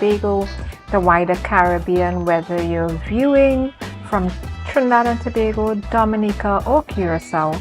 Tobago, the wider Caribbean, whether you're viewing from Trinidad and Tobago, Dominica, or Curacao,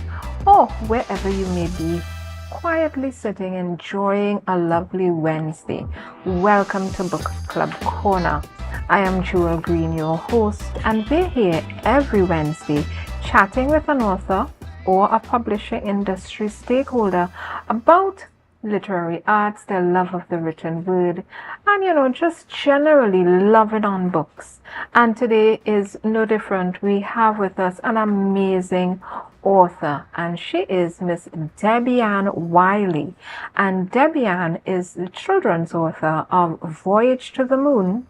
or wherever you may be, quietly sitting enjoying a lovely Wednesday. Welcome to Book Club Corner. I am Jewel Green, your host, and we're here every Wednesday chatting with an author or a publishing industry stakeholder about literary arts, their love of the written word, and just generally loving on books. And today is no different. We have with us an amazing author, and she is Miss Debbie-Ann Wylie. And Debbie-Ann is the children's author of Voyage to the Moon,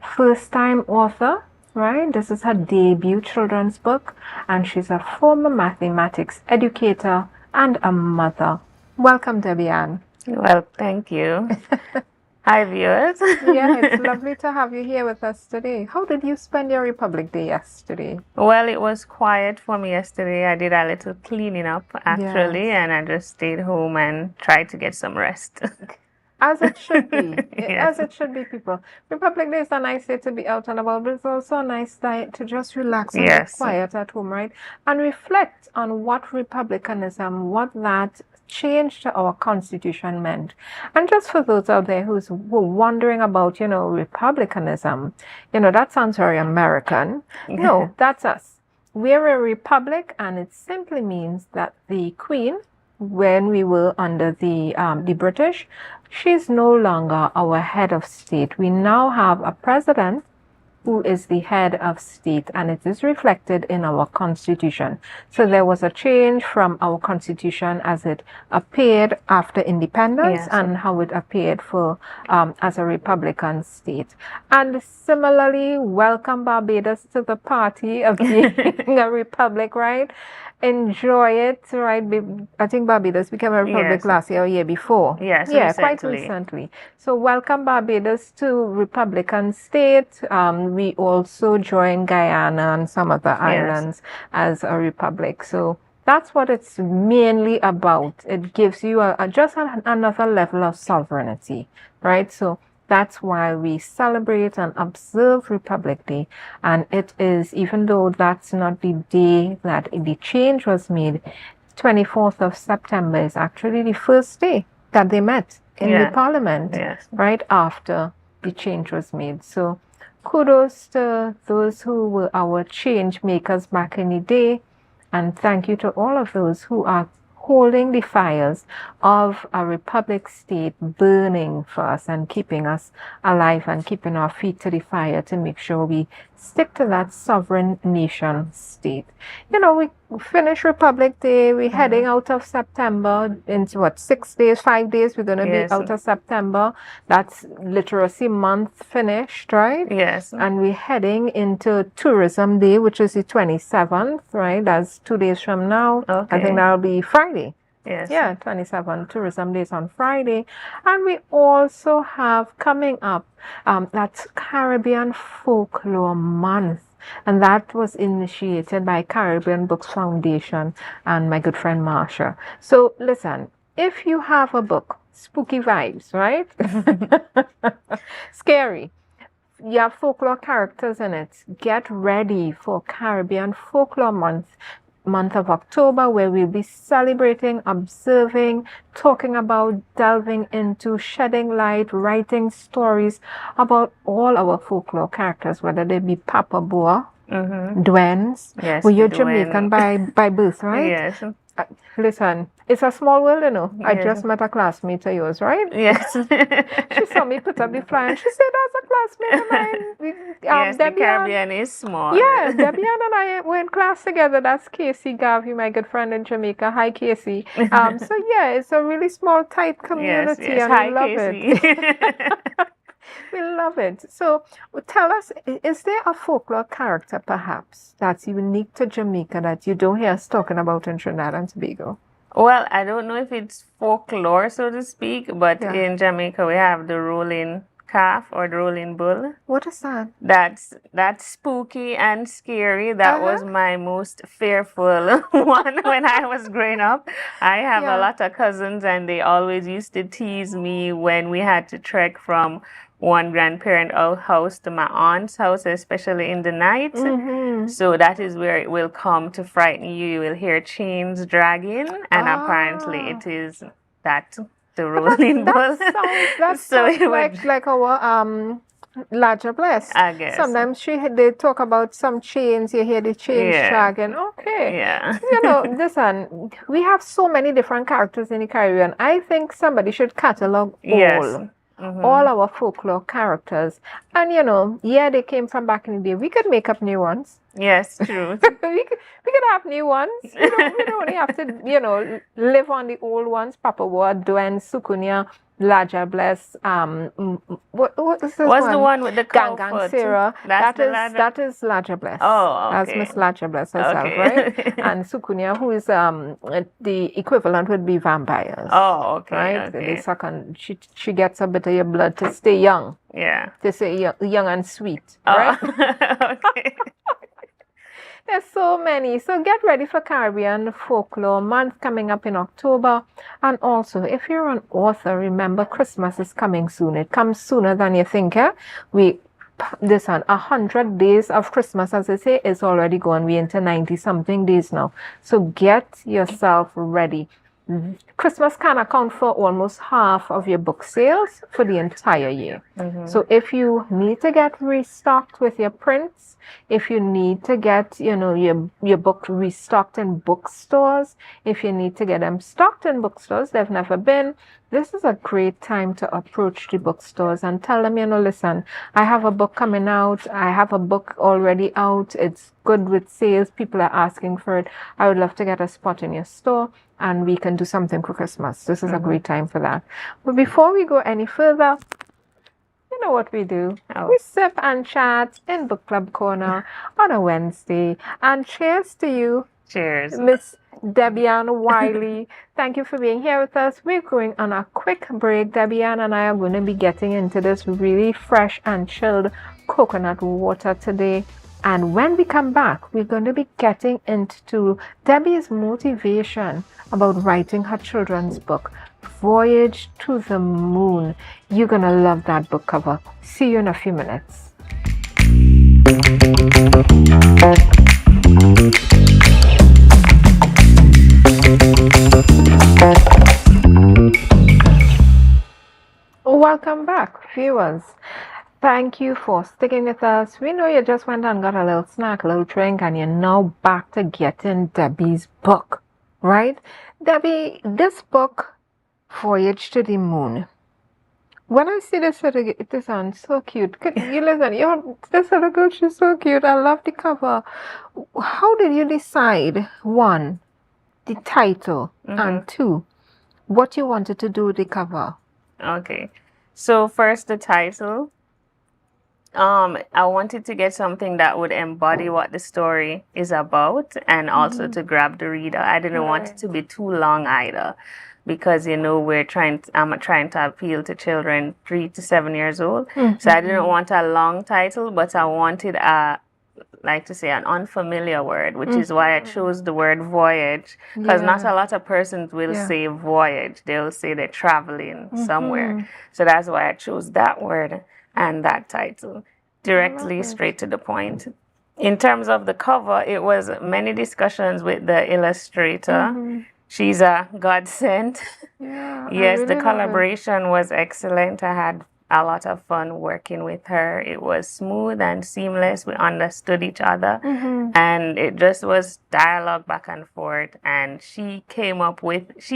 first-time author, right? This is her debut children's book, and she's a former mathematics educator and a mother. Welcome, Debbie-Ann. Well, thank you. Hi, viewers. Yeah, it's lovely to have you here with us today. How did you spend your Republic Day yesterday? Well, it was quiet for me yesterday. I did a little cleaning up, actually, Yes. and I just stayed home and tried to get some rest. As it should be. Yes. As it should be, people. Republic Day is a nice day to be out and about, but it's also a nice day to just relax and Yes. be quiet at home, right? And reflect on what republicanism, what that change to our constitution meant. And just for those out there who were wondering about, republicanism, that sounds very American. No, that's us. We're a republic, and it simply means that the Queen, when we were under the British, she's no longer our head of state. We now have a president who is the head of state, and it is reflected in our constitution. So there was a change from our constitution as it appeared after independence, Yes. and how it appeared for as a republican state. And similarly, welcome Barbados to the party of being a republic, right? Enjoy it, right? I think Barbados became a republic Yes. last year or year before. Yes, Yeah, quite recently. recently. So welcome Barbados to Republican state. We also joined Guyana and some other islands as a republic. So that's what it's mainly about. It gives you another level of sovereignty, right? So that's why we celebrate and observe Republic Day. And it is, even though that's not the day that the change was made, 24th of September is actually the first day that they met in the parliament, Yes. right after the change was made. So kudos to those who were our change makers back in the day. And thank you to all of those who are holding the fires of a republic state burning for us and keeping us alive and keeping our feet to the fire to make sure we stick to that sovereign nation state. We finish Republic Day, we're heading out of September into 6 days, 5 days, we're going to Yes. be out of September. That's literacy month finished, right? Yes. And we're heading into Tourism Day, which is the 27th, right? That's 2 days from now. I Okay. think that'll be Friday. Yes. Yeah, 27 Tourism Days on Friday. And we also have coming up, that's Caribbean Folklore Month. And that was initiated by Caribbean Books Foundation and my good friend Marsha. So listen, if you have a book, spooky vibes, right? Scary. You have folklore characters in it. Get ready for Caribbean Folklore month of October, where we'll be celebrating, observing, talking about, delving into, shedding light, writing stories about all our folklore characters, whether they be Papa Boa, Dwens. Yes, Well, you're Dwen. Jamaican by birth, right? Yes. Listen, it's a small world, I Yes. just met a classmate of yours, right? Yes. She saw me put up the flyer and she said, that's a classmate of mine. Yes, the Debbie-Ann. Caribbean is small. Yeah, Debbie-Ann and I were in class together. That's Casey Garvey, my good friend in Jamaica. Hi, Casey. So yeah, it's a really small, tight community, Yes. and Hi, we love Casey. it. We love it. So tell us, is there a folklore character perhaps that's unique to Jamaica that you don't hear us talking about in Trinidad and Tobago? Well, I don't know if it's folklore, so to speak, but Yeah. in Jamaica we have the rolling calf or the rolling bull. What is that? That's spooky and scary. That was my most fearful one when I was growing up. I have Yeah. a lot of cousins and they always used to tease me when we had to trek from one grandparent house to my aunt's house, especially in the night. So that is where it will come to frighten you. You will hear chains dragging, and apparently it is that the rolling ball. That So sounds it would, like our larger bless. I guess. Sometimes they talk about some chains. You hear the chains Yeah. dragging. Okay. Yeah. Listen, we have so many different characters in the Caribbean. I think somebody should catalog Yes. all our folklore characters. And they came from back in the day. We could make up new ones. Yes, true. we could have new ones. We don't only have to, live on the old ones. Papa Ward, Duen, Sukunya, Laja Bless. What is this What's one? the one with the cow Gang foot? Sarah. That is Laja Bless. Oh, okay. That's Miss Laja Bless herself, Okay. right? And Sukunya, who is the equivalent would be vampires. Oh, okay. Right? Okay. They suck on. She gets a bit of your blood to stay young. Yeah. To stay young and sweet. Oh. Right? Okay. There's so many. So get ready for Caribbean Folklore Month coming up in October. And also, if you're an author, remember Christmas is coming soon. It comes sooner than you think. This 100 days of Christmas, as I say, is already gone. We're into 90-something days now. So get yourself ready. Christmas can account for almost half of your book sales for the entire year. So if you need to get restocked with your prints, if you need to get your book restocked in bookstores, if you need to get them stocked in bookstores they've never been, this is a great time to approach the bookstores and tell them, listen, I have a book coming out, I have a book already out, it's good with sales, people are asking for it, I would love to get a spot in your store and we can do something for Christmas. This is a great time for that. But before we go any further, you know what we do? We sip and chat in Book Club Corner on a Wednesday. And cheers to you. Cheers. Miss Debbie-Ann Wylie. Thank you for being here with us. We're going on a quick break. Debbie-Ann and I are going to be getting into this really fresh and chilled coconut water today. And when we come back, we're going to be getting into Debbie's motivation about writing her children's book, Voyage to the Moon. You're going to love that book cover. See you in a few minutes. Welcome back, viewers. Thank you for sticking with us. We know you just went and got a little snack, a little drink, and you're now back to getting Debbie's book, right? Debbie, this book, Voyage to the Moon. When I see this sounds so cute. You listen, this little girl, she's so cute. I love the cover. How did you decide, one, the title, and two, what you wanted to do with the cover? Okay. So first, the title. I wanted to get something that would embody what the story is about and also to grab the reader. I didn't want it to be too long either because, I'm trying to appeal to children 3 to 7 years old. So I didn't want a long title, but I wanted an unfamiliar word, which is why I chose the word voyage, because not a lot of persons will say voyage. They'll say they're traveling somewhere. So that's why I chose that word and that title, directly straight to the point. In terms of the cover, it was many discussions with the illustrator. She's a godsend. Yes, the collaboration was excellent. I had a lot of fun working with her. It was smooth and seamless. We understood each other. And it just was dialogue back and forth. And she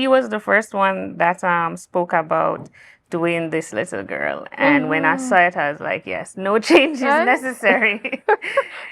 was the first one that spoke about doing this little girl. And when I saw it, I was like, yes, no change is necessary.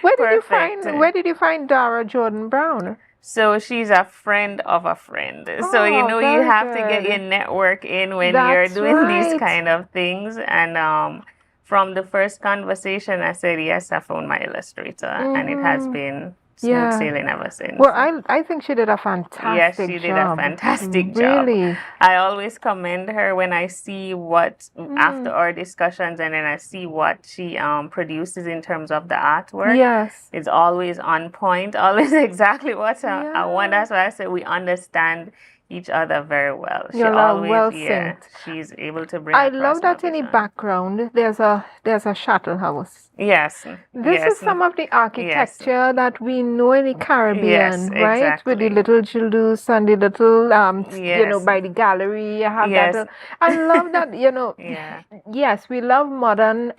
Where did you find Dara Jordan Brown? So she's a friend of a friend. So, you have to get your network in when you're doing these kind of things. And from the first conversation, I said, yes, I found my illustrator. And it has been smooth sailing ever since. Well, I think she did a fantastic job. Yes, she did a fantastic job. Really? I always commend her when I see what, after our discussions, and then I see what she produces in terms of the artwork. Yes. It's always on point, always exactly what I want. That's why I said we understand, each other very well. She You're always, well yeah, synced. she's able to bring I across love my that in the vision. background there's a shuttle house. Yes, This is yes, some of the yes, architecture that we know in the yes, Caribbean, right? With the exactly. little julius and the little Yes, by the gallery, you have that. yes, I love that, yeah, yes, we love modern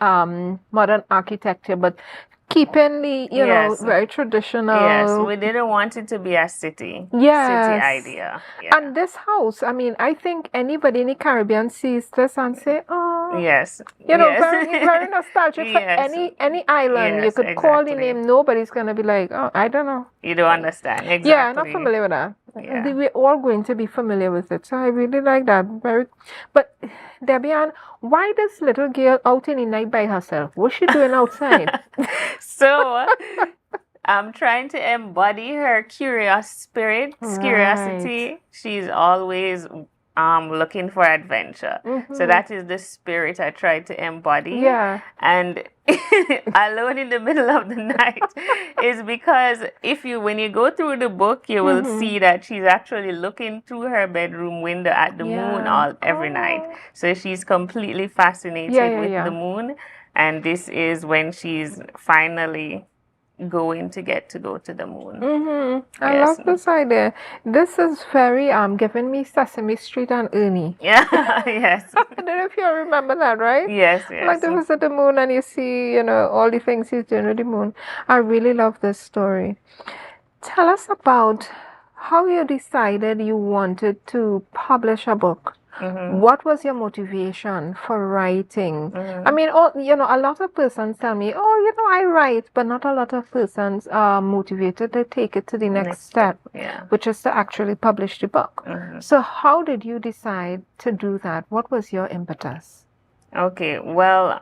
architecture, but keeping the, yes, very yes. traditional. We didn't want it to be a city Yes. idea. Yeah. And this house, I mean, I think anybody in the Caribbean sees this and say, oh, Yes, very very nostalgic for yes, any island. You yes, could call the exactly. name, nobody's gonna be like, oh, I don't know. You don't understand Yeah, not exactly. familiar with that. Yeah. We're all going to be familiar with it. So I really like that. But Debian, why this little girl out in the night by herself? What's she doing outside? So I'm trying to embody her curiosity. Right. She's always looking for adventure. So that is the spirit I try to embody. Yeah. And alone in the middle of the night is because when you go through the book, you will see that she's actually looking through her bedroom window at the moon every night. So she's completely fascinated with the moon, and this is when she's finally going to get to go to the moon. I love this idea. This is very giving me Sesame Street and Ernie. Yeah, yes. I don't know if you remember that, right? Yes, Like to visit the moon and you see, all the things he's doing with the moon. I really love this story. Tell us about how you decided you wanted to publish a book. What was your motivation for writing? I mean, a lot of persons tell me, I write, but not a lot of persons are motivated to take it to the next step, which is to actually publish the book. So how did you decide to do that? What was your impetus? Okay, well,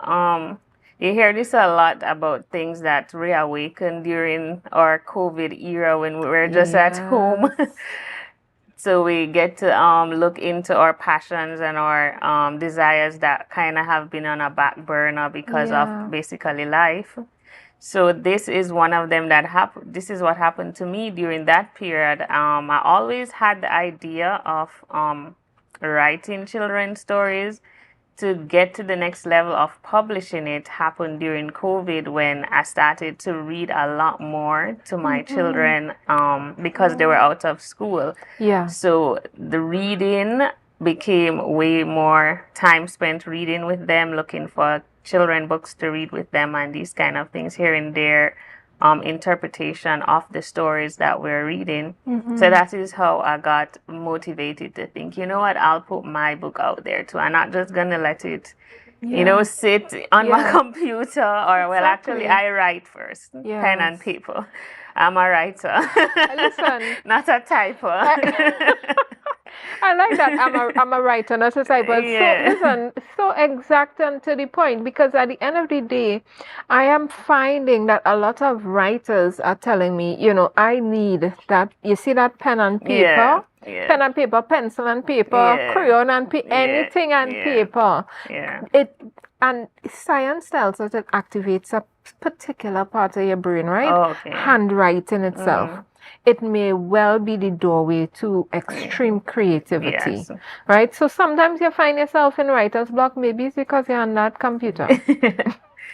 you hear this a lot about things that reawakened during our COVID era when we were just at home. So we get to look into our passions and our desires that kind of have been on a back burner because of basically life. So this is one of them that happened. This is what happened to me during that period. I always had the idea of writing children's stories. To get to the next level of publishing it happened during COVID when I started to read a lot more to my children because they were out of school. Yeah. So the reading became way more time spent reading with them, looking for children books to read with them and these kind of things here and there. Interpretation of the stories that we're reading. So that is how I got motivated to think, you know what, I'll put my book out there too. I'm not just gonna let it, sit on my computer or actually I write first. Pen and paper. I'm a writer. Listen. Not a typer. I like that. I'm a writer, not a typer. So exact and to the point, because at the end of the day, I am finding that a lot of writers are telling me, I need that. You see that pen and paper? Pen and paper, pencil and paper, crayon and anything and paper. And science tells us it activates a particular part of your brain, right? Handwriting itself. It may well be the doorway to extreme creativity, right? So sometimes you find yourself in writer's block. Maybe it's because you're on that computer,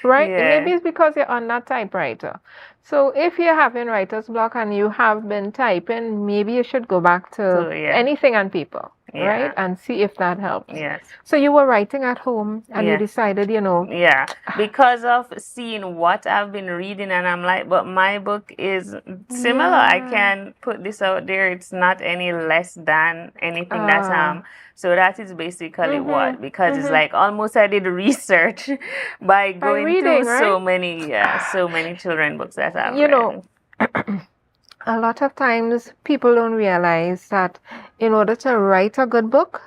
right? Maybe it's because you're on that typewriter. So if you're having writer's block and you have been typing, maybe you should go back to anything on paper, right? And see if that helps. Yes. So you were writing at home and you decided, Yeah, because of seeing what I've been reading and I'm like, but my book is similar. I can put this out there. It's not any less than anything that so that is basically what, because it's like almost I did research by going reading, through so many children books that I've read. A lot of times people don't realize that in order to write a good book,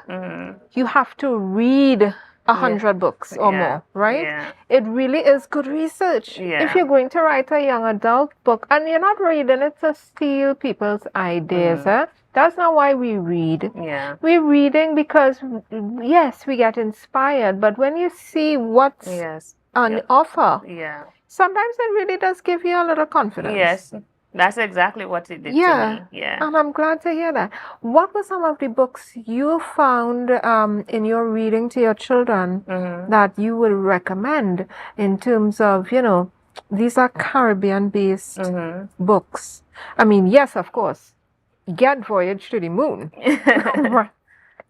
you have to read 100 books or more, right? It really is good research. If you're going to write a young adult book and you're not reading it to steal people's ideas, that's not why we read. We're reading because, yes, we get inspired, but when you see what's on offer, sometimes it really does give you a little confidence. That's exactly what it did to Yeah, me. Yeah. and I'm glad to hear that. What were some of the books you found in your reading to your children that you would recommend in terms of, these are Caribbean-based books? I mean, yes, of course, get Voyage to the Moon.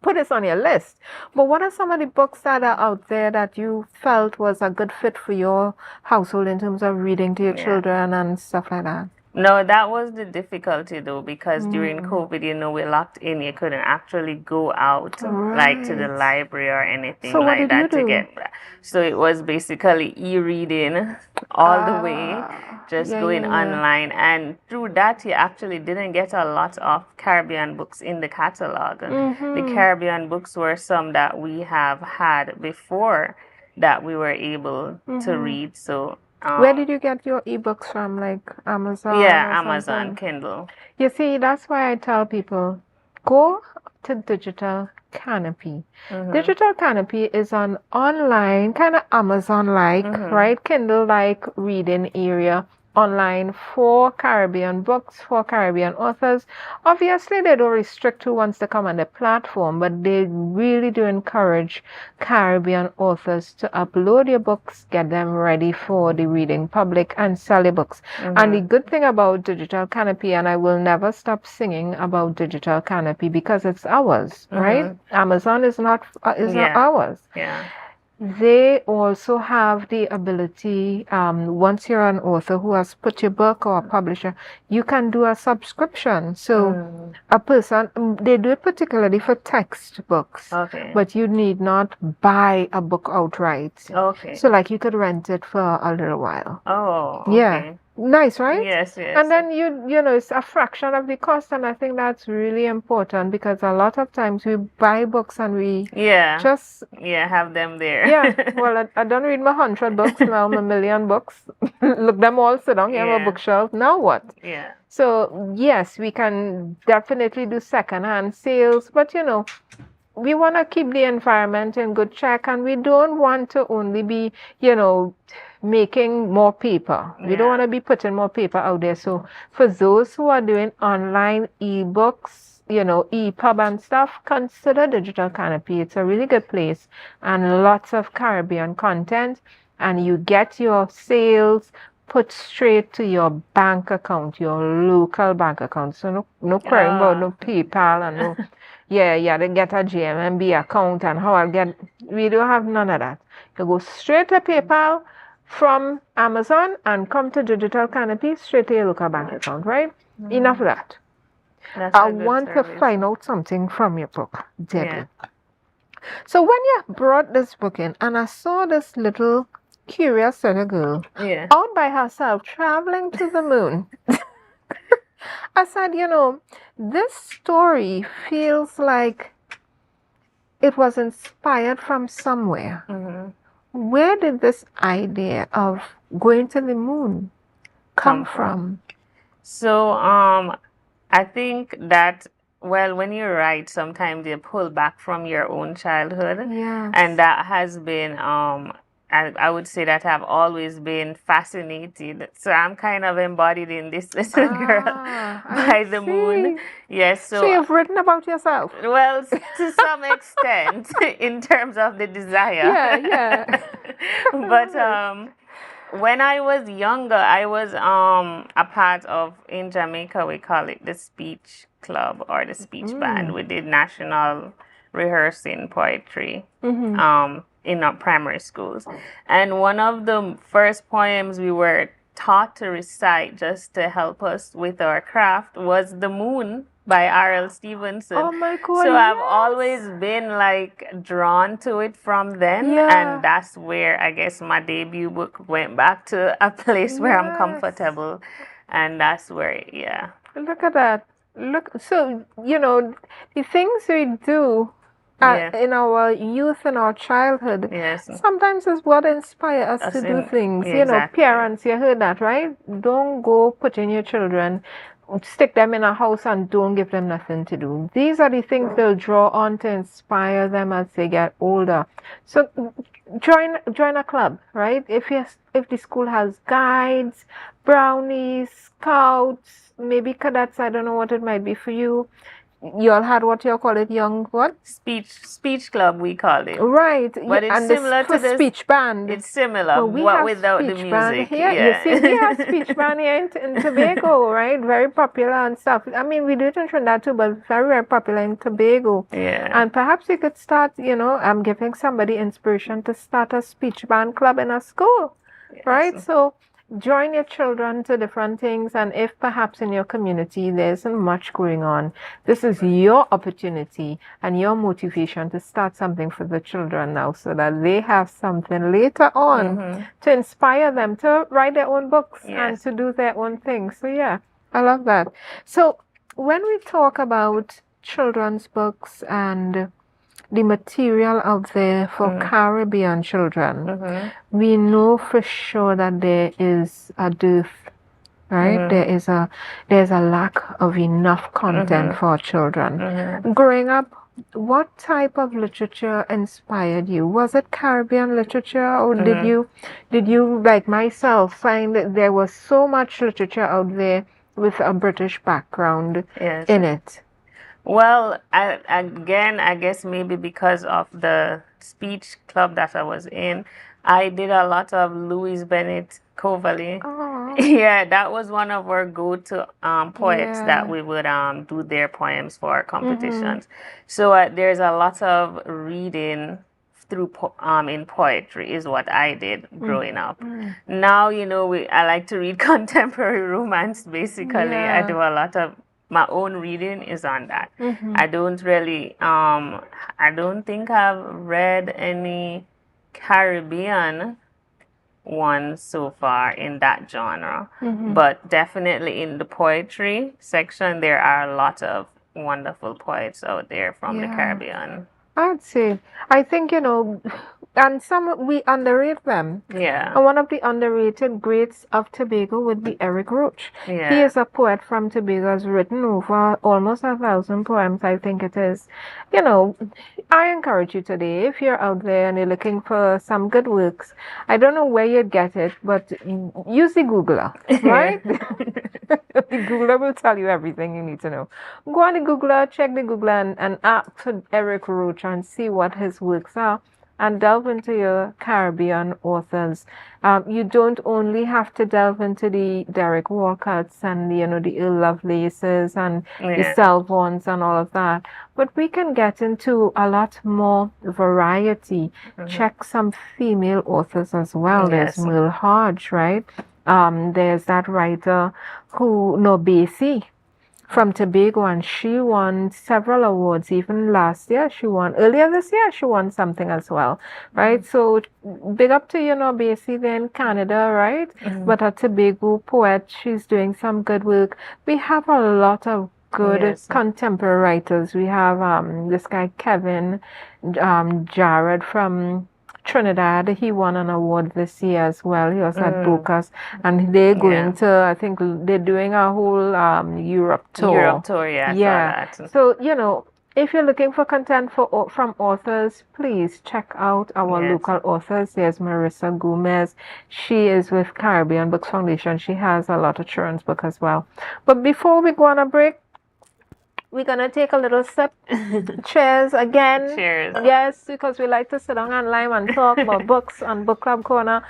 Put this on your list. But what are some of the books that are out there that you felt was a good fit for your household in terms of reading to your children and stuff like that? No, that was the difficulty though, because during COVID, we're locked in. You couldn't actually go out like to the Right. library or anything So what like did you that to do? get. So it was basically e-reading all the way, just going Yeah. online. And through that, you actually didn't get a lot of Caribbean books in the catalog. The Caribbean books were some that we have had before that we were able to read. So Where did you get your ebooks from, like Amazon yeah, or Amazon something? Kindle. You see, that's why I tell people, go to Digital Canopy. Digital Canopy is an online, kind of Amazon-like, right? Kindle-like reading area online for Caribbean books, for Caribbean authors. Obviously, they don't restrict who wants to come on the platform, but they really do encourage Caribbean authors to upload your books, get them ready for the reading public, and sell your books. And the good thing about Digital Canopy, and I will never stop singing about Digital Canopy because it's ours, right? Amazon is not ours. Yeah. They also have the ability, once you're an author who has put your book or a publisher, you can do a subscription. So a person, they do it particularly for text books, but you need not buy a book outright. Okay. So like you could rent it for a little while. Oh, okay. Yeah. Nice, right? Yes, yes. And then it's a fraction of the cost, and I think that's really important because a lot of times we buy books and we just have them there. Well, I don't read my 100 books now, my million books. Look, them all sit down here on my bookshelf. Now what? Yeah. So yes, we can definitely do secondhand sales, but we want to keep the environment in good check, and we don't want to only be, making more paper. We don't want to be putting more paper out there. So for those who are doing online ebooks, EPUB and stuff, consider Digital Canopy. It's a really good place and lots of Caribbean content, and you get your sales put straight to your bank account, your local bank account. So no crying about no PayPal and no they get a GMMB account and how I'll get. We don't have none of that. You go straight to PayPal from Amazon and come to Digital Canopy straight to your local bank account, right? Enough of that. I want to find out something from your book, Debbie. So when you brought this book in and I saw this little curious little girl out by herself traveling to the moon, I said, this story feels like it was inspired from somewhere. Where did this idea of going to the moon come from? So, I think that, well, when you write, sometimes you pull back from your own childhood. And that has been, I would say that I've always been fascinated. So I'm kind of embodied in this little girl by the moon. Yes. So you've written about yourself? Well, to some extent, in terms of the desire. But when I was younger, I was a part of, in Jamaica, we call it the speech club or the speech band. We did national rehearsing poetry in our primary schools. And one of the first poems we were taught to recite just to help us with our craft was The Moon by R.L. Stevenson. Oh my God. So I've always been like drawn to it from then. And that's where I guess my debut book went back to a place where I'm comfortable. And that's where, Look at that. Look, so, the things we do in our youth and our childhood, sometimes is what inspire us to do things. Parents, you heard that, right? Don't go putting your children stick them in a house and don't give them nothing to do. These are the things they'll draw on to inspire them as they get older. So join a club, right? If the school has guides, brownies, scouts, maybe cadets, I don't know what it might be for you. You all had what you call it, young what? Speech club, we call it. Right. But it's similar to the speech band. It's similar, well, we but have without the speech music. Band here. You see, we have speech band here in Tobago, right? Very popular and stuff. I mean, we do it in Trinidad too, but very, very popular in Tobago. Yeah. And perhaps you could start, I'm giving somebody inspiration to start a speech band club in a school, right? So join your children to different things, and if perhaps in your community there isn't much going on, this is your opportunity and your motivation to start something for the children now, so that they have something later on to inspire them to write their own books and to do their own things. So yeah, I love that. So when we talk about children's books and the material out there for Caribbean children, we know for sure that there is a dearth, right? There's a lack of enough content for children. Growing up, what type of literature inspired you? Was it Caribbean literature, or did you like myself find that there was so much literature out there with a British background in it? Well, I guess maybe because of the speech club that I was in, I did a lot of Louise Bennett Coverley. Yeah, that was one of our go-to poets that we would do their poems for competitions. So there's a lot of reading through in poetry is what I did growing up. Now, I like to read contemporary romance, basically. I do a lot of my own reading is on that. I don't really, I don't think I've read any Caribbean ones so far in that genre. But definitely in the poetry section, there are a lot of wonderful poets out there from the Caribbean. I'd say, I think, and some we underrate them. Yeah. And one of the underrated greats of Tobago would be Eric Roach. He is a poet from Tobago, has written over almost 1,000 poems, I think it is. I encourage you today, if you're out there and you're looking for some good works, I don't know where you'd get it, but use the Googler, right? The Googler will tell you everything you need to know. Go on the Googler, check the Googler, and ask for Eric Roach and see what his works are, and delve into your Caribbean authors. You don't only have to delve into the Derek Walcotts and the Earl Lovelaces and the Selvons and all of that, but we can get into a lot more variety. Check some female authors as well. There's Merle Hodge, right? There's that writer Nobesi from Tobago, and she won several awards. Even last year earlier this year she won something as well, right? So big up to Nobesi there in Canada, right? But a Tobago poet, she's doing some good work. We have a lot of good contemporary writers. We have this guy Kevin Jared from Trinidad. He won an award this year as well. He was at Bocas, and they're going to, I think they're doing a whole Europe tour. So, if you're looking for content from authors, please check out our local authors. There's Marissa Gomez. She is with Caribbean Books Foundation. She has a lot of children's book as well. But before we go on a break, we're going to take a little sip. Cheers again. Cheers. Yes, because we like to sit down and lime and talk about books on Book Club Corner.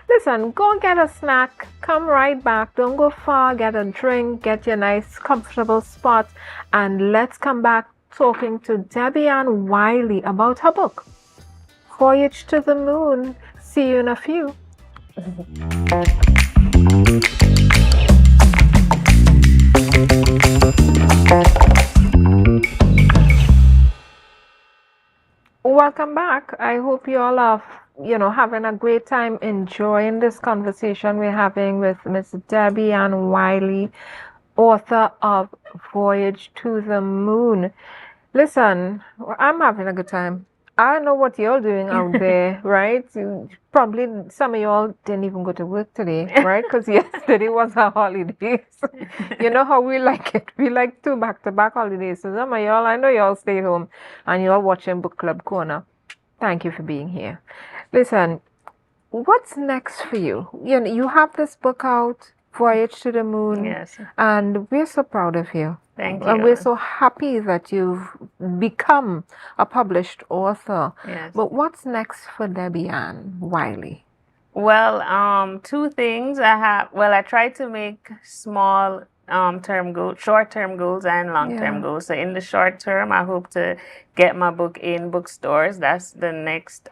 Listen, go get a snack. Come right back. Don't go far. Get a drink. Get your nice, comfortable spot. And let's come back talking to Debbie Ann Wylie about her book, Voyage to the Moon. See you in a few. Welcome back. I hope you all are, having a great time enjoying this conversation we're having with Miss Debbie Ann Wylie, author of Voyage to the Moon. Listen, I'm having a good time. I don't know what you're doing out there, right? Probably some of y'all didn't even go to work today, right? Because yesterday was our holidays. You know how we like it. We like two back-to-back holidays. So some of y'all, I know y'all stay home and you're watching Book Club Corner. Thank you for being here. Listen, what's next for you? You know, you have this book out, Voyage to the Moon. Yes. And we're so proud of you. Thank you. And we're so happy that you've become a published author. Yes. But what's next for Debbie Ann Wylie? Well, two things I have. Well, I try to make small short-term goals and long-term goals. So in the short term, I hope to get my book in bookstores. That's the next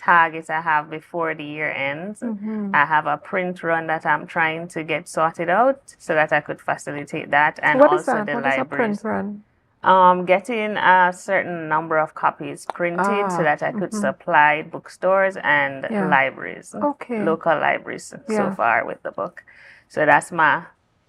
target I have before the year ends. I have a print run that I'm trying to get sorted out so that I could facilitate that, and What is also that? the What is a libraries. print run? Getting a certain number of copies printed so that I could supply bookstores and libraries, local libraries so far with the book. So that's my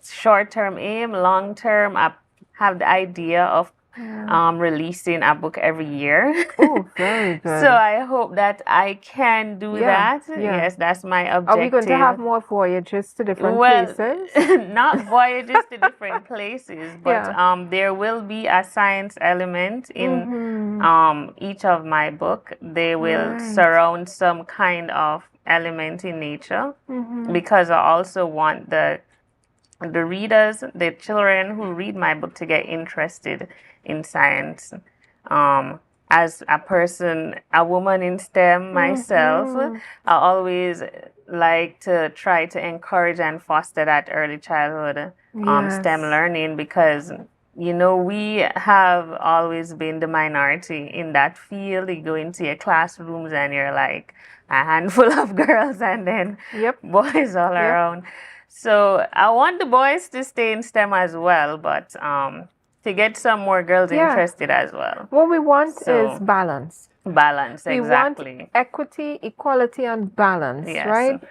short-term aim. Long-term, I have the idea of releasing a book every year. Oh, very good. So I hope that I can do that. Yes, that's my objective. Are we going to have more voyages to different places? Not voyages to different places, but there will be a science element in each of my book. They will surround some kind of element in nature, because I also want the readers, the children who read my book, to get interested in science. As a person, a woman in STEM myself, I always like to try to encourage and foster that early childhood STEM learning, because you know, we have always been the minority in that field. You go into your classrooms and you're like a handful of girls and then boys all around. So I want the boys to stay in STEM as well, but to get some more girls interested as well. What we want is balance. Balance, exactly. We want equity, equality, and balance, right?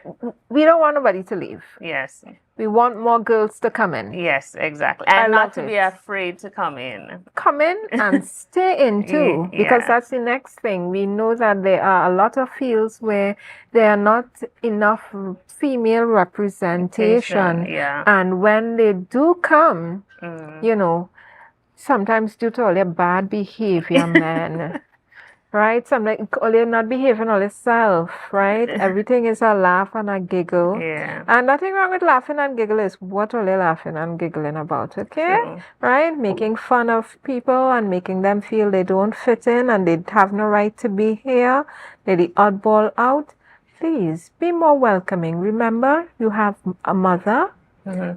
We don't want nobody to leave. Yes. We want more girls to come in. Yes, exactly. And not to be afraid to come in. Come in and stay in too, because that's the next thing. We know that there are a lot of fields where there are not enough female representation. And when they do come, you know, sometimes due to all their bad behavior, men. Right? Sometimes all you're not behaving all yourself, right? Everything is a laugh and a giggle. And nothing wrong with laughing and giggle is what all you're laughing and giggling about, okay? Right? Making fun of people and making them feel they don't fit in and they have no right to be here. They're the oddball out. Please be more welcoming. Remember, you have a mother.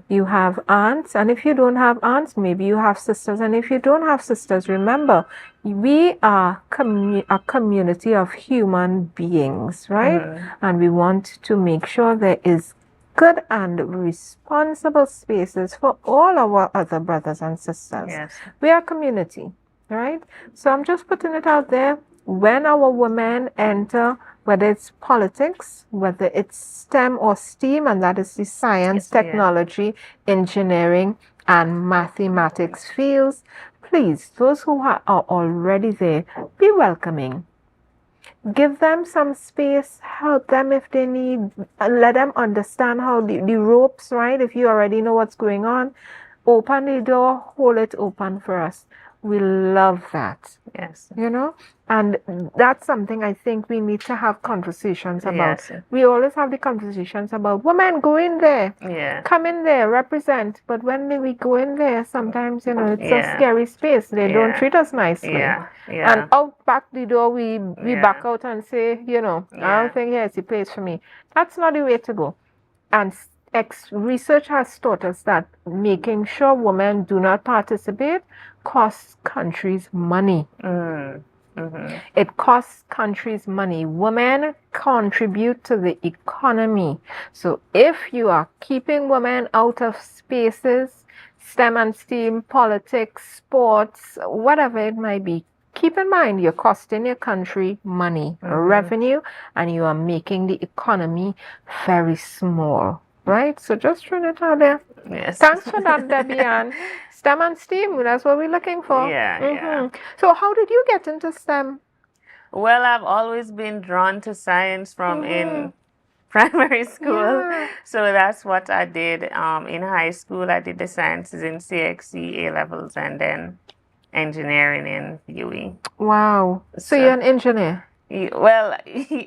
You have aunts, and if you don't have aunts, maybe you have sisters, and if you don't have sisters, remember, we are a community of human beings, right? And we want to make sure there is good and responsible spaces for all our other brothers and sisters. We are a community, right? So I'm just putting it out there. When our women enter, whether it's politics, whether it's STEM or STEAM, and that is the science, technology, engineering, and mathematics fields, please, those who are already there, be welcoming. Give them some space, help them if they need, let them understand how the ropes, right? If you already know what's going on, open the door, hold it open for us. We love that. You know? And that's something I think we need to have conversations about. We always have the conversations about, women, go in there. Come in there, represent. But when we go in there, sometimes, you know, it's a scary space. They don't treat us nicely. And out back the door, we back out and say, you know, I don't think here's the place for me. That's not the way to go. And research has taught us that making sure women do not participate costs countries money. It costs countries money. Women contribute to the economy. So if you are keeping women out of spaces, STEM and STEAM, politics, sports, whatever it might be, keep in mind you're costing your country money, revenue, and you are making the economy very small. Right? So just throwing it out there. Thanks for that, Debbie Ann. STEM and STEAM, that's what we're looking for. So how did you get into STEM? Well, I've always been drawn to science from in primary school. Yeah. So that's what I did. In high school, I did the sciences in CXC A levels and then engineering in UE. Wow. So you're an engineer? Well,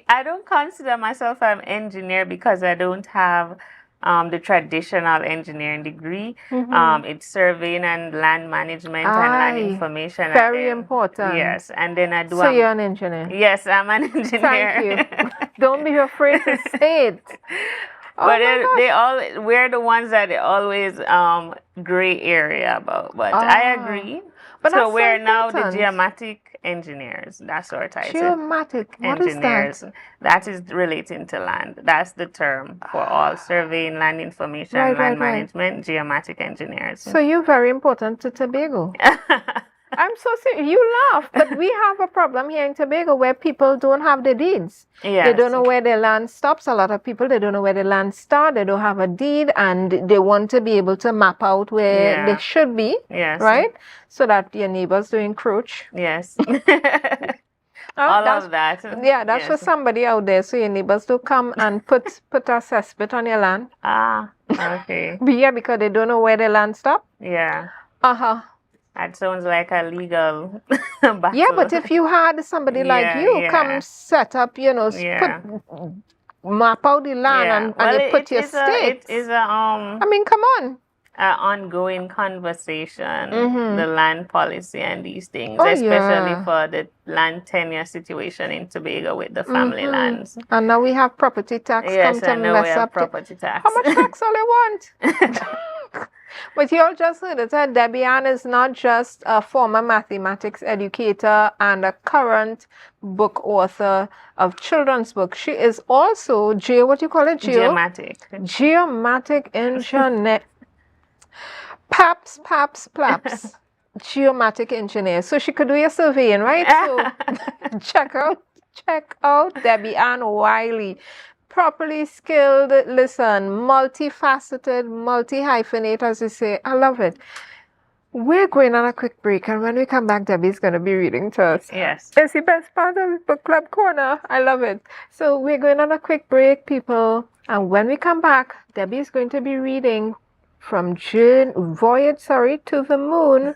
I don't consider myself an engineer because I don't have the traditional engineering degree. It's surveying and land management and land Aye, information. very important. Yes, and then I do. So you're an engineer? Yes, I'm an engineer. Thank you. Don't be afraid to say it. Oh But my gosh. they all we're the ones that they always gray area about. But I agree. But So that's so we're now the important. geomatic engineers. That's our title. Geomatic. What is Engineers. that? That is relating to land. That's the term for all surveying, land information, Right, land right. management, geomatic engineers. So you're very important to Tobago. I'm so serious. You laugh, but we have a problem here in Tobago where people don't have the deeds. Yes. They don't know where their land stops. A lot of people, they don't know where the land starts. They don't have a deed, and they want to be able to map out where they should be. Yes. Right? So that your neighbors don't encroach. Yes. All of that. Yeah, that's for somebody out there. So your neighbors don't come and put a cesspit on your land. Ah, okay. Yeah, because they don't know where the land stops. Yeah. Uh-huh. That sounds like a legal battle. Yeah, but if you had somebody like you come set up, put map out the land and you put your stakes. It is I mean, come on. An ongoing conversation, the land policy and these things, Oh, especially for the land tenure situation in Tobago with the family lands. And now we have property tax Yes, come to I know mess we have up. property tax. How much tax all they want? But you all just heard it. Debbie Ann is not just a former mathematics educator and a current book author of children's books. She is also Geomatic. Geomatic engineer. Paps. Geomatic engineer. So she could do your surveying, right? So check out Debbie Ann Wylie. Properly skilled, multifaceted, multi-hyphenate, as you say. I love it. We're going on a quick break, and when we come back, Debbie's going to be reading to us. Yes. It's the best part of Book Club Corner. I love it. So we're going on a quick break, people. And when we come back, Debbie's going to be reading from Voyage to the Moon.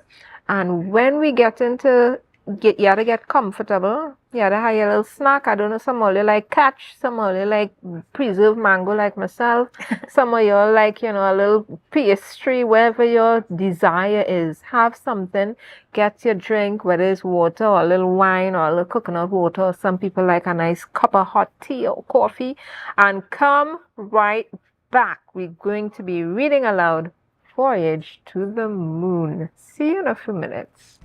And when we get into you gotta get comfortable. You gotta have your little snack. I don't know, some of you like catch, some of you like preserved mango like myself. Some of you like, a little pastry, wherever your desire is. Have something, get your drink, whether it's water or a little wine or a little coconut water. Or some people like a nice cup of hot tea or coffee. And come right back. We're going to be reading aloud Voyage to the Moon. See you in a few minutes.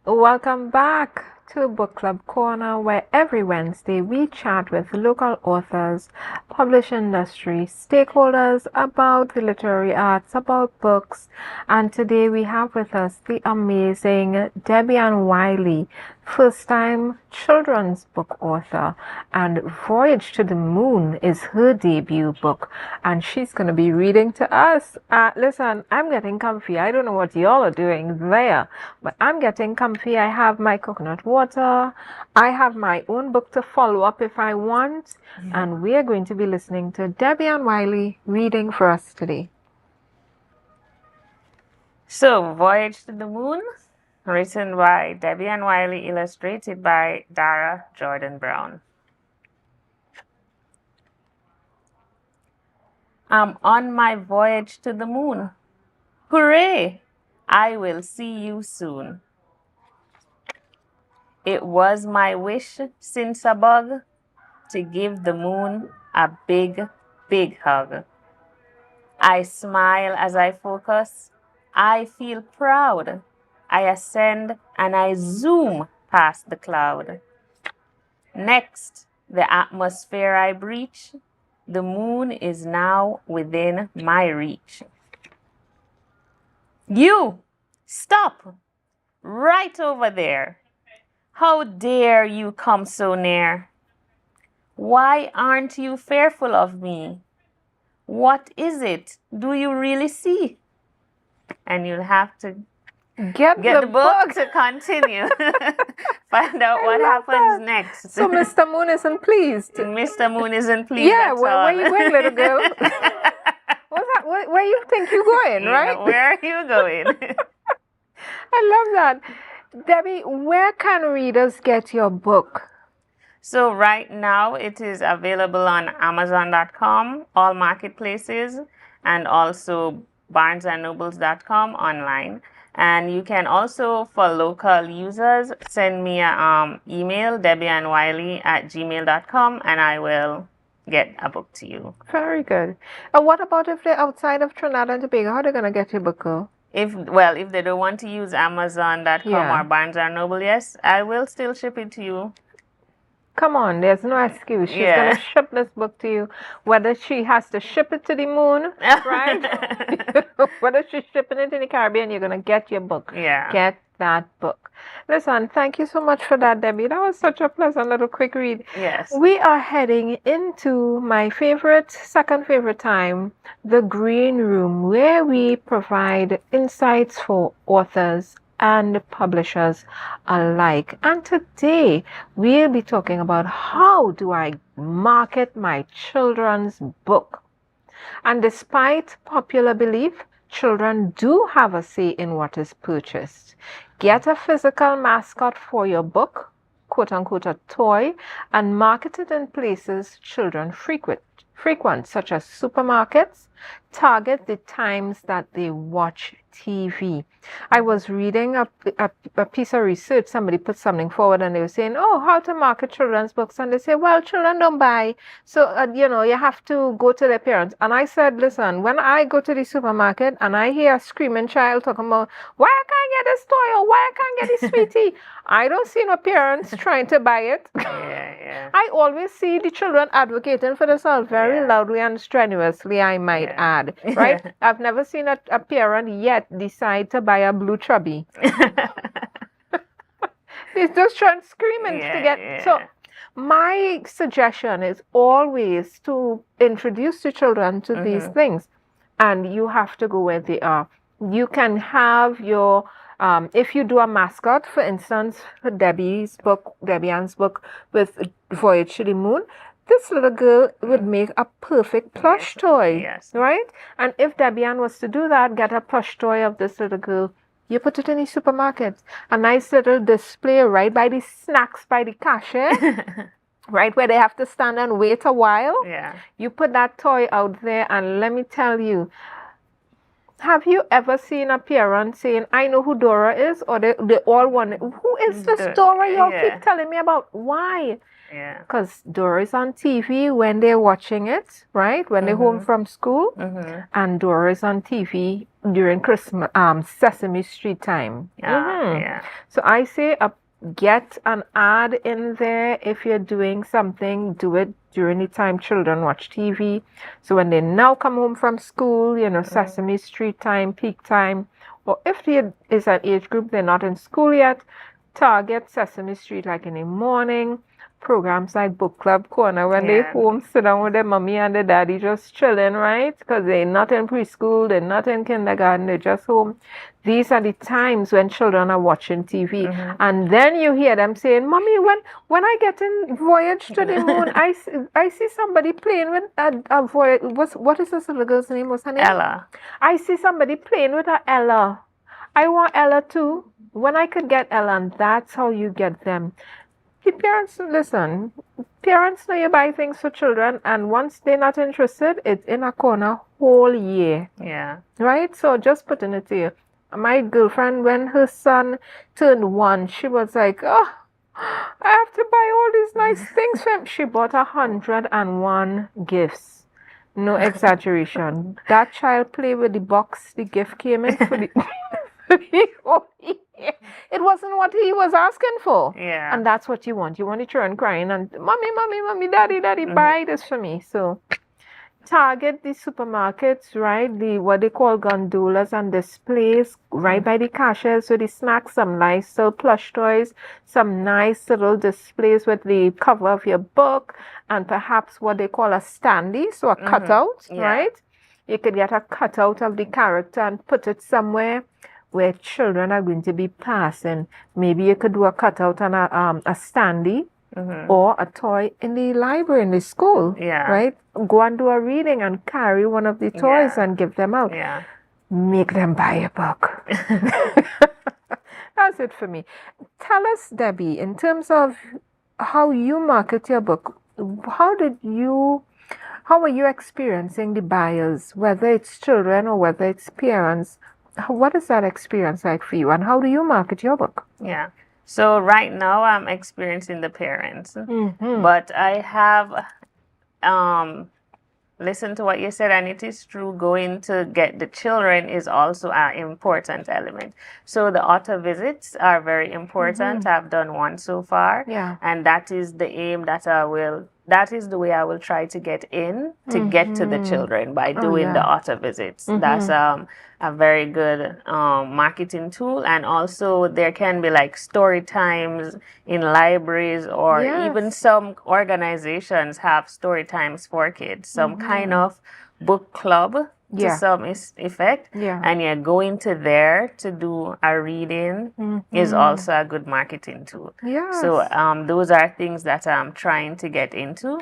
Welcome back to Book Club Corner, where every Wednesday we chat with local authors, publishing industry, stakeholders about the literary arts, about books. And today we have with us the amazing Debbie Ann Wylie, first-time children's book author, and Voyage to the Moon is her debut book, and she's going to be reading to us. Listen, I'm getting comfy. I don't know what y'all are doing there, but I'm getting comfy. I have my coconut water. I have my own book to follow up if I want, and we are going to be listening to Debbie Ann Wylie reading for us today. So, Voyage to the Moon, written by Debbie Ann Wylie, illustrated by Dara Jordan Brown. I'm on my voyage to the moon. Hooray! I will see you soon. It was my wish since a bug to give the moon a big, big hug. I smile as I focus. I feel proud. I ascend and I zoom past the cloud. Next, the atmosphere I breach. The moon is now within my reach. You! Stop! Right over there. How dare you come so near? Why aren't you fearful of me? What is it? Do you really see? and you'll have to Get the book to continue. Find out what happens next. So Mr. Moon isn't pleased. Mr. Moon isn't pleased Yeah, at where all. you going, little girl? What's that? Where you think you're going, right? Yeah, where are you going? I love that. Debbie, where can readers get your book? So right now it is available on Amazon.com, all marketplaces, and also BarnesandNobles.com online. And you can also, for local users, send me an email, debbieandwiley@gmail.com, and I will get a book to you. Very good. And what about if they're outside of Trinidad and Tobago? How are they going to get your book, girl? If they don't want to use Amazon.com or Barnes or Noble, yes, I will still ship it to you. Come on, there's no excuse. She's going to ship this book to you. Whether she has to ship it to the moon, right? Whether she's shipping it in the Caribbean, you're going to get your book. Yeah. Get that book. Listen, thank you so much for that, Debbie. That was such a pleasant little quick read. Yes. We are heading into my second favorite time, the green room, where we provide insights for authors and publishers alike. And today we'll be talking about how do I market my children's book. And despite popular belief, children do have a say in what is purchased. Get a physical mascot for your book, quote unquote a toy, and market it in places children frequent, such as supermarkets. Target the times that they watch TV. I was reading a piece of research. Somebody put something forward and they were saying, oh, how to market children's books. And they say, well, children don't buy. So, you have to go to their parents. And I said, listen, when I go to the supermarket and I hear a screaming child talking about, why I can't get this toy or why I can't get this sweetie, I don't see no parents trying to buy it. Yeah. I always see the children advocating for themselves very loudly and strenuously, I might add. Right? I've never seen a parent yet decide to buy a blue chubby. They're just trying screaming to get. So my suggestion is always to introduce the children to these things, and you have to go where they are. You can have your if you do a mascot, for instance, for Debbie Ann's book with Voyage to the Moon, this little girl would make a perfect plush toy, right? And if Debbie Ann was to do that, get a plush toy of this little girl, you put it in the supermarket. A nice little display right by the snacks, by the cashier, right where they have to stand and wait a while. Yeah. You put that toy out there, and let me tell you, have you ever seen a parent saying, I know who Dora is? Or they all want, who is this Dora y'all keep telling me about? Why? Yeah. Because Dora is on TV when they're watching it, right? When they're home from school. And Dora is on TV during Christmas, Sesame Street time. So I say get an ad in there. If you're doing something, do it during the time children watch TV. So when they now come home from school, Sesame Street time, peak time, or if there is an age group, they're not in school yet, target Sesame Street like in the morning. Programs like Book Club Corner when they home, sit down with their mommy and their daddy just chilling, right? Because they're not in preschool, they're not in kindergarten, they're just home. These are the times when children are watching TV. And then you hear them saying, Mommy, when I get in Voyage to the Moon, I see somebody playing with a Voyage. What is this little girl's name? What's her name? Ella. I see somebody playing with a Ella. I want Ella too. When I could get Ella, and that's how you get them. The parents, listen, parents know you buy things for children, and once they're not interested, it's in a corner whole year. Yeah. Right? So just putting it here. My girlfriend, when her son turned 1, she was like, oh, I have to buy all these nice things for him. She bought 101 gifts. No exaggeration. That child played with the box the gift came in for the it wasn't what he was asking for. Yeah. And that's what you want. You want your children crying and mommy, daddy, buy this for me. So target the supermarkets, right? What they call gondolas and displays right by the cashiers. So the snacks, some nice little plush toys, some nice little displays with the cover of your book, and perhaps what they call a standee, so a cutout, right? You could get a cutout of the character and put it somewhere where children are going to be passing. Maybe you could do a cutout on a standee or a toy in the library, in the school, right? Go and do a reading and carry one of the toys and give them out. Make them buy a book. That's it for me. Tell us, Debbie, in terms of how you market your book, how are you experiencing the buyers, whether it's children or whether it's parents? What is that experience like for you, and how do you market your book? Yeah. So right now I'm experiencing the parents, but I have listened to what you said, and it is true, going to get the children is also an important element. So the author visits are very important. I've done one so far, and that is the aim that is the way I will try to get in to get to the children, by doing the author visits. That's a very good marketing tool. And also there can be like story times in libraries, or even some organizations have story times for kids, some kind of book club to some effect, and you're going to there to do a reading is also a good marketing tool. So those are things that I'm trying to get into.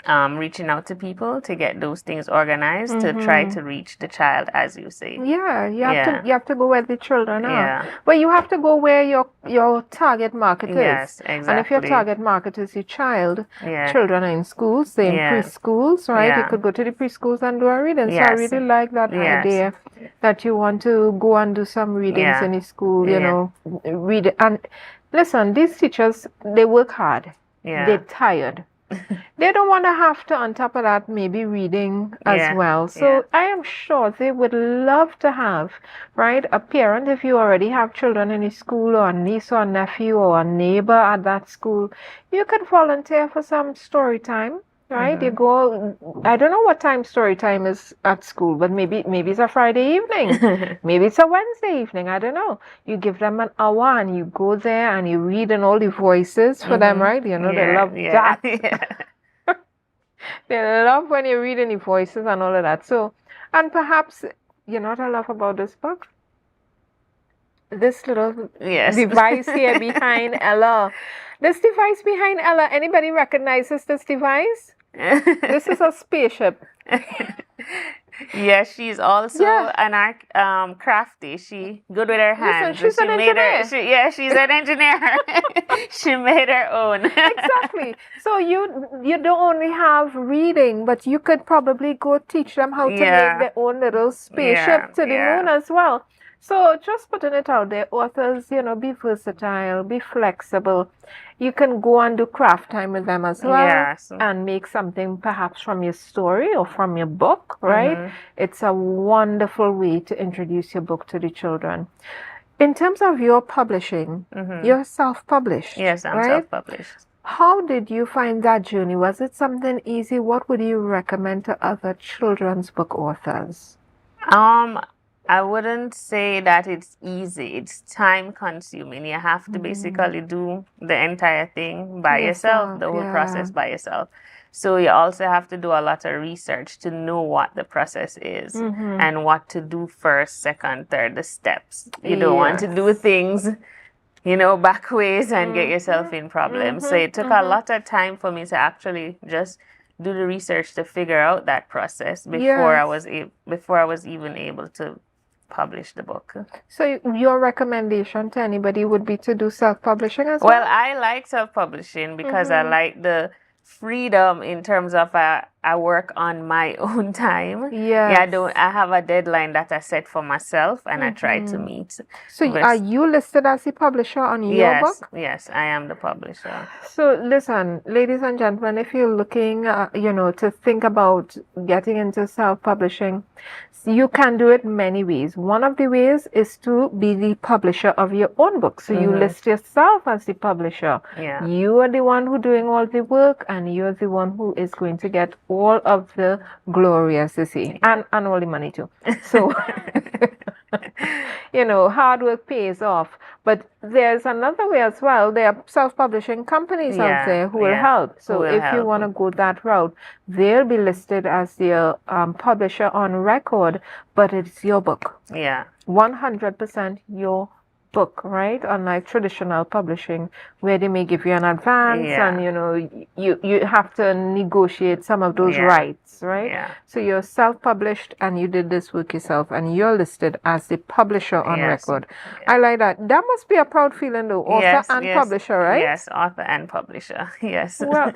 Reaching out to people to get those things organized, to try to reach the child, as you say. You have to go where the children are. But you have to go where your target market is. Yes, exactly. And if your target market is your child, children are in schools, they're in preschools, right? You could go to the preschools and do a reading. So I really like that idea that you want to go and do some readings in the school, you know, read it. And listen, these teachers, they work hard. They're tired. They don't want to have to, on top of that, maybe reading as well. So I am sure they would love to have, right, a parent, if you already have children in the school, or a niece or a nephew or a neighbor at that school, you could volunteer for some story time. Right, you go. I don't know what time story time is at school, but maybe it's a Friday evening, maybe it's a Wednesday evening. I don't know. You give them an hour and you go there and you read in all the voices for them, right? You know, they love that. They love when you read in the voices and all of that. So, and perhaps, you know what I love about this book? This little device here behind Ella. This device behind Ella, anybody recognizes this device? This is a spaceship. Yes, she's also an art crafty. She good with her hands. Listen, she's an engineer. She's an engineer. She made her own. Exactly. So you don't only have reading, but you could probably go teach them how to make their own little spaceship to the moon as well. So just putting it out there, authors, you know, be versatile, be flexible. You can go and do craft time with them as well, and make something perhaps from your story or from your book, right? It's a wonderful way to introduce your book to the children. In terms of your publishing, you're self-published. Yes, I'm self-published. How did you find that journey? Was it something easy? What would you recommend to other children's book authors? I wouldn't say that it's easy. It's time consuming. You have to basically do the entire thing by yourself, the whole process by yourself. So you also have to do a lot of research to know what the process is and what to do first, second, third, the steps. You don't want to do things, you know, back ways and get yourself in problems. So it took a lot of time for me to actually just do the research to figure out that process before I was even able to publish the book. So your recommendation to anybody would be to do self-publishing as well? Well, I like self-publishing because I like the freedom in terms of I work on my own time. I have a deadline that I set for myself and I try to meet. So are you listed as the publisher on your book? Yes, I am the publisher. So listen, ladies and gentlemen, if you're looking, you know, to think about getting into self-publishing, you can do it many ways. One of the ways is to be the publisher of your own book. So you list yourself as the publisher. You are the one who's doing all the work, and you're the one who is going to get all of the glory, as they say, and all the money too. So Hard work pays off. But there's another way as well. There are self-publishing companies out there who will help. So if you want to go that route, they'll be listed as their publisher on record, but it's your book. Yeah. 100% your book, right? Unlike traditional publishing, where they may give you an advance and you have to negotiate some of those rights, right? Yeah. So you're self-published and you did this work yourself and you're listed as the publisher on record. I like that. That must be a proud feeling though, author and publisher, right? Yes, author and publisher. Yes. Well,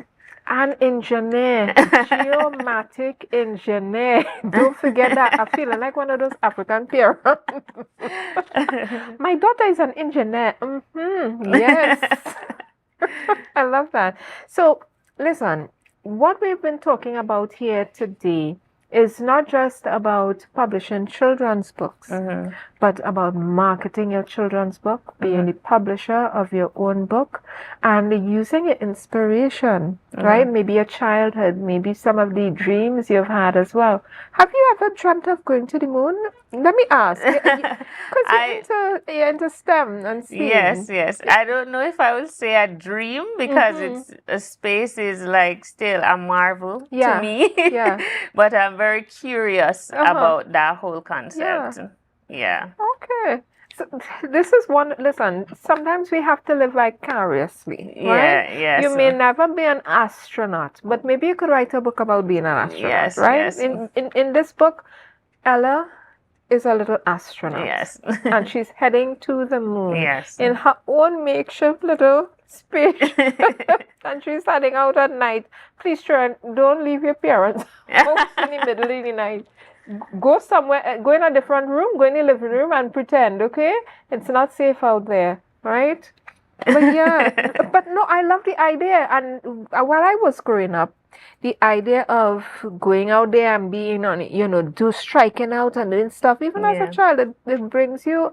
an engineer, geomatic engineer. Don't forget that. I'm feeling like one of those African parents. My daughter is an engineer. Yes. I love that. So, listen, what we've been talking about here today is not just about publishing children's books, but about marketing your children's book, being the publisher of your own book, and using your inspiration, right? Maybe your childhood, maybe some of the dreams you've had as well. Have you ever dreamt of going to the moon? Let me ask. Because you're into STEM and STEAM. Yes. I don't know if I would say a dream because space is like still a marvel to me. But I'm very curious about that whole concept. Yeah. Okay. So this is one, listen, sometimes we have to live vicariously, right? Yes. You may never be an astronaut, but maybe you could write a book about being an astronaut, right? Yes. In this book, Ella is a little astronaut. Yes. And she's heading to the moon. Yes. In her own makeshift little spaceship. And she's heading out at night. Please, Sharon, don't leave your parents out in the middle of the night. Go somewhere, go in a different room, go in the living room and pretend, okay? It's not safe out there, right? But but no, I love the idea. And while I was growing up, the idea of going out there and being on, striking out and doing stuff, even as a child, it brings you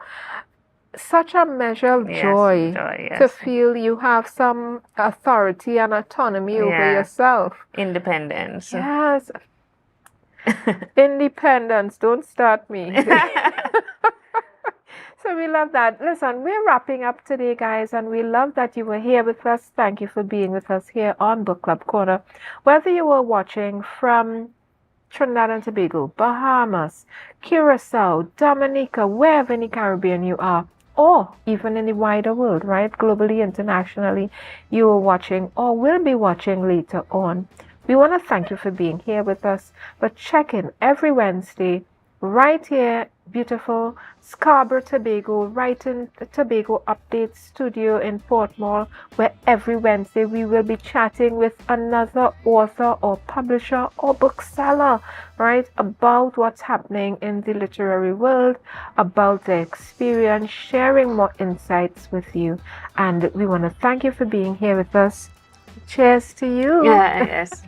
such a measure of joy to feel you have some authority and autonomy over yourself. Independence. Yes. Independence, don't start me. So we love that. Listen, we're wrapping up today, guys, and we love that you were here with us. Thank you for being with us here on Book Club Corner. Whether you were watching from Trinidad and Tobago, Bahamas, Curacao, Dominica, wherever in the Caribbean you are, or even in the wider world, right? Globally, internationally, you are watching or will be watching later on. We want to thank you for being here with us, but check in every Wednesday right here, beautiful Scarborough, Tobago, right in the Tobago Update Studio in Portmore, where every Wednesday we will be chatting with another author or publisher or bookseller, right, about what's happening in the literary world, about their experience, sharing more insights with you. And we want to thank you for being here with us. Cheers to you. Yes.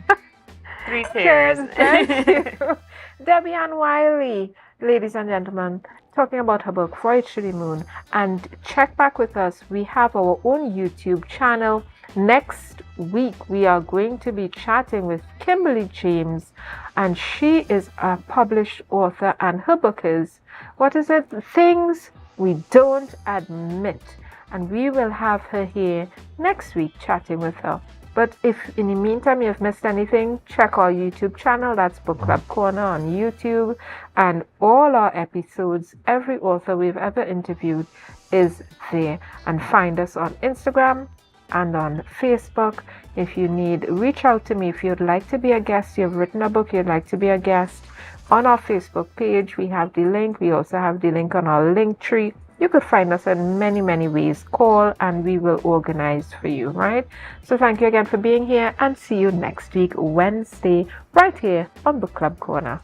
3 cheers. Thank you. Debbie Ann Wylie, ladies and gentlemen, talking about her book, Voyage to the Moon. And check back with us. We have our own YouTube channel. Next week, we are going to be chatting with Kimberly James, and she is a published author, and her book is, what is it? Things We Don't Admit. And we will have her here next week chatting with her. But if in the meantime you've missed anything, check our YouTube channel. That's Book Club Corner on YouTube. And all our episodes, every author we've ever interviewed is there. And find us on Instagram and on Facebook. If you need, reach out to me. If you'd like to be a guest, you've written a book, you'd like to be a guest. On our Facebook page, we have the link. We also have the link on our link tree. You could find us in many, many ways. Call and we will organize for you, right? So thank you again for being here, and see you next week, Wednesday, right here on Book Club Corner.